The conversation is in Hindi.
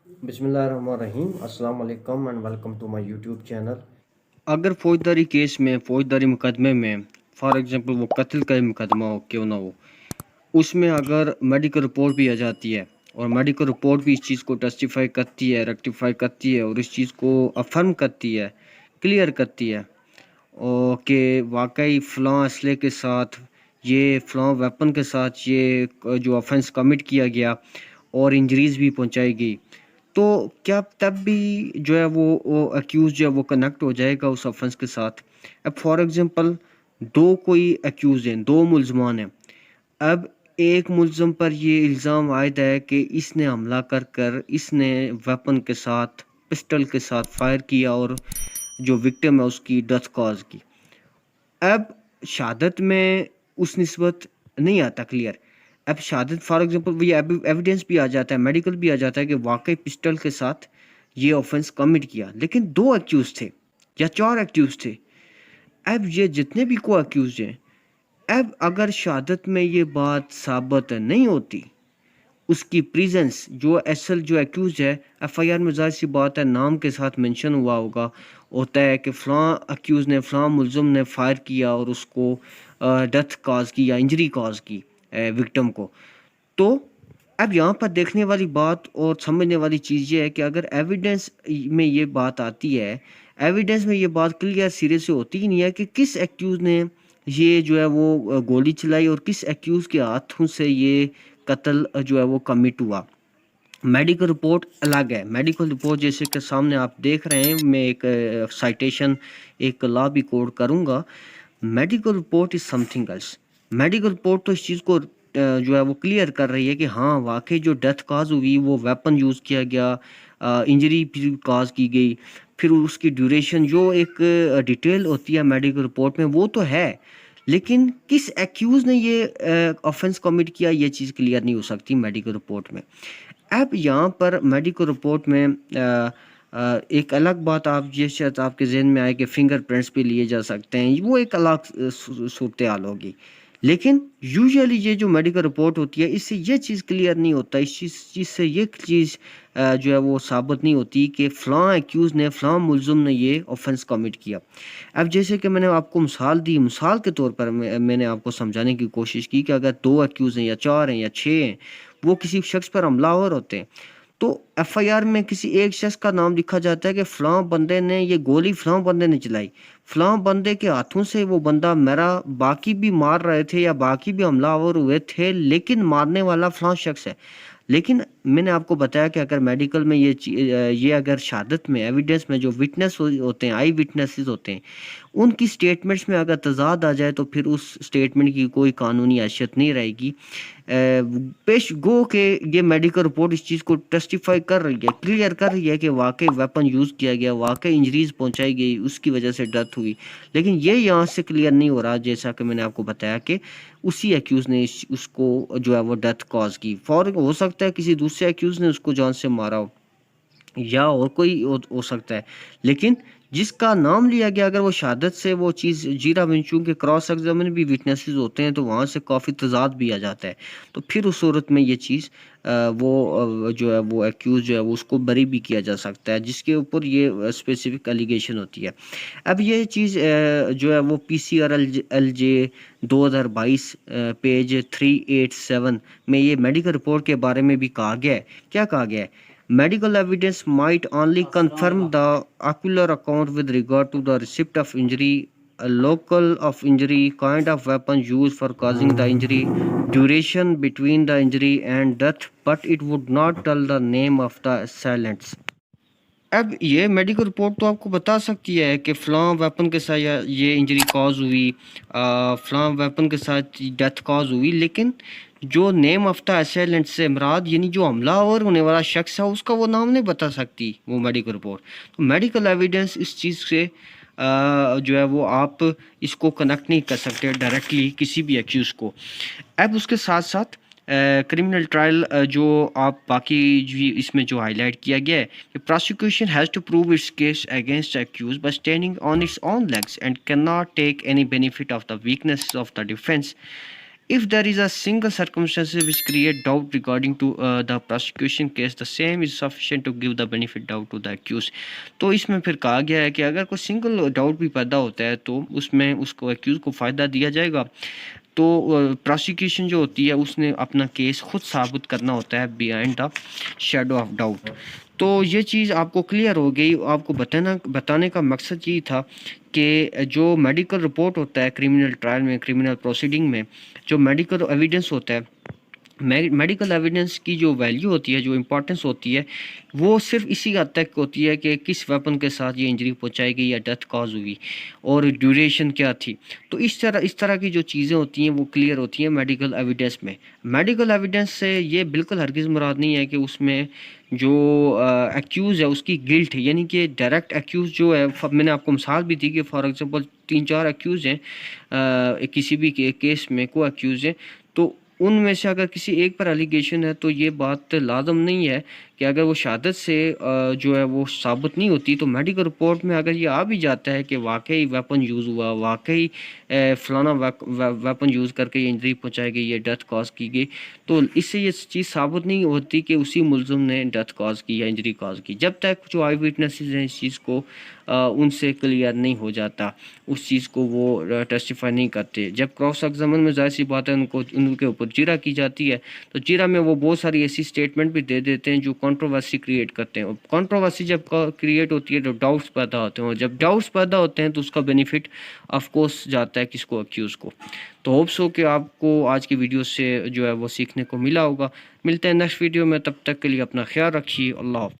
बिस्मिल्लाहिर्रहमानिर्रहीम अस्सलाम वालेकुम and welcome to my YouTube channel. अगर फौजदारी केस में फौजदारी मुकदमे में फॉर एग्जांपल वो कत्ल का ही मुकदमा हो क्यों ना हो, उसमें अगर मेडिकल रिपोर्ट भी आ जाती है और मेडिकल रिपोर्ट भी इस चीज़ को टेस्टिफाई करती है, रेक्टिफाई करती है और इस चीज़ को अफर्म करती है, क्लियर करती है और कि वाकई फ़लाँ असले के साथ ये फ़लाँ वेपन के साथ ये जो ऑफेंस कमिट किया गया और इंजरीज भी पहुंचाई गई, तो क्या तब भी जो है वो अक्यूज़ जो है वो कनेक्ट हो जाएगा उस ऑफेंस के साथ। अब फॉर एग्जांपल दो कोई अक्यूज़ हैं, दो मुलजमान हैं। अब एक मुलज़म पर ये इल्ज़ाम आयद है कि इसने हमला कर कर इसने वेपन के साथ पिस्टल के साथ फायर किया और जो विक्टिम है उसकी डेथ कॉज की। अब शहादत में उस निस्बत नहीं आता क्लियर। अब शहादत फॉर एग्जांपल ये एविडेंस भी आ जाता है, मेडिकल भी आ जाता है कि वाकई पिस्टल के साथ ये ऑफेंस कमिट किया, लेकिन दो एक्यूज थे या चार एक्यूज थे। अब ये जितने भी को एक्यूज हैं, अब अगर शहादत में ये बात साबित नहीं होती, उसकी प्रेजेंस जो असल जो एक्यूज है एफआईआर में ज़ाहिर सी बात है नाम के साथ मेंशन हुआ होगा, होता है कि फ़लाँ एक्यूज ने फ़लाँ मुलज़म ने फायर किया और उसको डेथ काज की या इंजरी काज की विक्टिम को। तो अब यहाँ पर देखने वाली बात और समझने वाली चीज़ ये है कि अगर एविडेंस में ये बात आती है, एविडेंस में ये बात क्लियर सिरे से होती ही नहीं है कि किस एक्यूज़ ने ये जो है वो गोली चलाई और किस एक्यूज़ के हाथों से ये कत्ल जो है वो कमिट हुआ। मेडिकल रिपोर्ट अलग है। मेडिकल रिपोर्ट जैसे कि सामने आप देख रहे हैं, मैं एक साइटेशन एक लॉ भी कोड करूँगा। Medical report is something else. Medical report तो इस चीज़ को जो है वो क्लियर कर रही है कि हाँ वाकई जो डेथ काज हुई वो वेपन यूज़ किया गया, इंजरी भी काज की गई, फिर उसकी ड्यूरेशन जो एक डिटेल होती है मेडिकल रिपोर्ट में वो तो है, लेकिन किस एक्यूज़ ने ये ऑफेंस कमिट किया ये चीज़ क्लियर नहीं हो सकती मेडिकल रिपोर्ट में। अब यहाँ पर मेडिकल रिपोर्ट में एक अलग बात आप ये शायद आपके जहन में आए कि फिंगरप्रिंट्स भी लिए जा सकते हैं, वो एक अलग सूरत हाल होगी। लेकिन यूजुअली ये जो मेडिकल रिपोर्ट होती है इससे ये चीज़ क्लियर नहीं होता, इस चीज़ से ये चीज़ जो है वो साबित नहीं होती कि फ़लाँ एक्यूज़ ने फ़लाँ मुलज़म ने ये ऑफेंस कमिट किया। अब जैसे कि मैंने आपको मिसाल दी, मिसाल के तौर पर मैंने आपको समझाने की कोशिश की कि अगर दो एक्यूज़ हैं या चार हैं या छः हैं, वो किसी शख्स पर हमलावर होते हैं, तो एफआईआर में किसी एक शख्स का नाम लिखा जाता है कि फ़लाँ बंदे ने ये गोली फ़लाँ बंदे ने चलाई, फ़लाँ बंदे के हाथों से वो बंदा मरा, बाकी भी मार रहे थे या बाकी भी हमलावर हुए थे, लेकिन मारने वाला फ़लाँ शख्स है। लेकिन मैंने आपको बताया कि अगर मेडिकल में ये अगर शहादत में एविडेंस में जो विटनेस होते हैं, आई विटनेसेस होते हैं, उनकी स्टेटमेंट्स में अगर तज़ाद आ जाए तो फिर उस स्टेटमेंट की कोई कानूनी हैसियत नहीं रहेगी। पेश गो के ये मेडिकल रिपोर्ट इस चीज़ को टेस्टिफाई कर रही है, क्लियर कर रही है कि वाकई वेपन यूज़ किया गया, वाकई इंजरीज पहुंचाई गई, उसकी वजह से डेथ हुई। लेकिन ये यहाँ से क्लियर नहीं हो रहा, जैसा कि मैंने आपको बताया कि उसी एक्यूज़ ने उसको जो है वो डेथ कॉज की। फॉर हो सकता है किसी दूसरे एक्यूज़ ने उसको जान से मारा हो या और कोई हो सकता है, लेकिन जिसका नाम लिया गया अगर वो शहादत से वो चीज़ जीरा बन, चूँकि क्रॉस एग्जामिन भी विटनेसेस होते हैं तो वहाँ से काफ़ी तज़ाद भी आ जाता है, तो फिर उस सूरत में ये चीज़ जो है वो एक्यूज़ जो है वो उसको बरी भी किया जा सकता है जिसके ऊपर ये स्पेसिफिक एलिगेशन होती है। अब ये चीज़ जो है वो पीसीआर एल जे 2022 पेज 387 में ये मेडिकल रिपोर्ट के बारे में भी कहा गया है। क्या कहा गया है? Medical evidence might only confirm the ocular account with regard to the receipt of injury, a local of injury, kind of weapon used for causing the injury, duration between the injury and death, but it would not tell the name of the assailants. अब ये मेडिकल रिपोर्ट तो आपको बता सकती है कि फ़लाँ वेपन के साथ ये इंजरी कॉज हुई, फ़लाँ वेपन के साथ डेथ कॉज हुई, लेकिन जो नेम ऑफ द असेलेंट से मुराद यानी जो हमलावर होने वाला शख्स है उसका वो नाम नहीं बता सकती वो मेडिकल रिपोर्ट। तो मेडिकल एविडेंस इस चीज़ से जो है वो आप इसको कनेक्ट नहीं कर सकते डायरेक्टली किसी भी एक्यूज़ को। अब उसके साथ साथ क्रिमिनल ट्रायल जो आप बाकी इसमें जो हाईलाइट किया गया है कि prosecution has to prove its case against accuse by standing on its own legs and can not take any benefit of the weakness of the defence If there is a single circumstance which create doubt regarding to the prosecution case, the same is sufficient to give the benefit doubt to the accused. तो इसमें फिर कहा गया है कि अगर कोई सिंगल डाउट भी पैदा होता है तो उसमें उसको एक्यूज को फ़ायदा दिया जाएगा। तो प्रोसिक्यूशन जो होती है उसने अपना केस खुद साबित करना होता है behind the shadow of doubt. तो ये चीज़ आपको क्लियर हो गई। आपको बताने का मकसद यही था कि जो मेडिकल रिपोर्ट होता है क्रिमिनल ट्रायल में, क्रिमिनल प्रोसीडिंग में, जो मेडिकल एविडेंस होता है, मेडिकल एविडेंस की जो वैल्यू होती है, जो इम्पोर्टेंस होती है, वो सिर्फ इसी हद तक होती है कि किस वेपन के साथ ये इंजरी पहुंचाई गई या डेथ कॉज हुई और ड्यूरेशन क्या थी। तो इस तरह की जो चीज़ें होती हैं वो क्लियर होती हैं मेडिकल एविडेंस में। मेडिकल एविडेंस से ये बिल्कुल हरगिज़ मुराद नहीं है कि उसमें जो एक्यूज़ है उसकी गिल्ट है, यानी कि डायरेक्ट एक्यूज़ जो है, मैंने आपको मिसाल भी दी कि फॉर एग्जांपल 3-4 एक्यूज़ हैं किसी भी केस में, को एक्यूज़ हैं, तो उनमें से अगर किसी एक पर एलिगेशन है तो ये बात लाजम नहीं है कि अगर वो शहादत से जो है वो साबित नहीं होती, तो मेडिकल रिपोर्ट में अगर ये आ भी जाता है कि वाकई वेपन यूज़ हुआ, वाकई फलाना वेपन यूज़ करके ये इंजरी पहुंचाई गई, ये डेथ कॉज की गई, तो इससे ये चीज़ साबित नहीं होती कि उसी मुल्ज़िम ने डेथ कॉज की या इंजरी कॉज की, जब तक जो आई विटनेसेस हैं इस चीज़ को उनसे क्लियर नहीं हो जाता, उस चीज़ को वो टेस्टिफाई नहीं करते। जब क्रॉस एग्जामिन में जाहिर सी बात है उनके ऊपर जीरा की जाती है, तो जीरा में वो बहुत सारी ऐसी स्टेटमेंट भी दे देते हैं जो कंट्रोवर्सी क्रिएट करते हैं। कंट्रोवर्सी जब क्रिएट होती है तो डाउट्स पैदा होते हैं, और जब डाउट्स पैदा होते हैं तो उसका बेनिफिट ऑफ कोर्स जाता है किसको, अक्यूज़ को। तो होप्स हो कि आपको आज की वीडियो से जो है वो सीखने को मिला होगा। मिलते हैं नेक्स्ट वीडियो में, तब तक के लिए अपना ख्याल रखिए। अल्लाह।